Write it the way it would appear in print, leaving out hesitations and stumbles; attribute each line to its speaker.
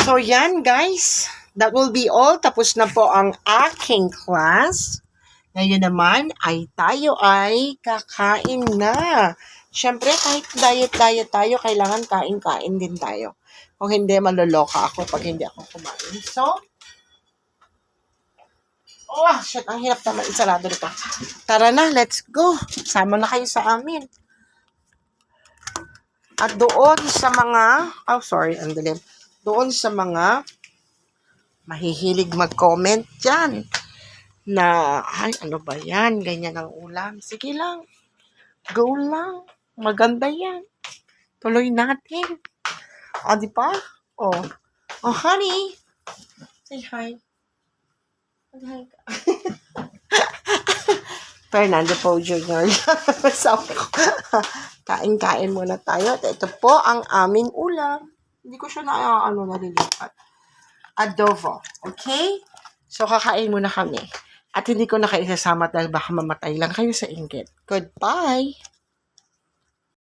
Speaker 1: So, yan guys. That will be all. Tapos na po ang aking class. Ngayon naman ay tayo ay kakain na. Siyempre, kahit diet-diet tayo, kailangan kain-kain din tayo. Kung hindi, maloloka ako pag hindi ako kumain. So, shit, ang hirap naman isarado nito. Tara na, let's go. Sama na kayo sa amin. At doon sa mga, ang dilim. Doon sa mga mahihilig mag-comment dyan na, ay, ano ba yan? Ganyan ang ulam. Sige lang. Go lang. Maganda yan. Tuloy natin. Di ba? Honey. Say hi. Hi ka. Fernando Po Jr. Sabi ko, kain-kain muna tayo. At ito po ang aming ulam. Hindi ko siya nalilipat. Adobo. Okay? So, kakain muna kami. At hindi ko na kayo isasama dahil baka mamatay lang kayo sa inggit. Goodbye!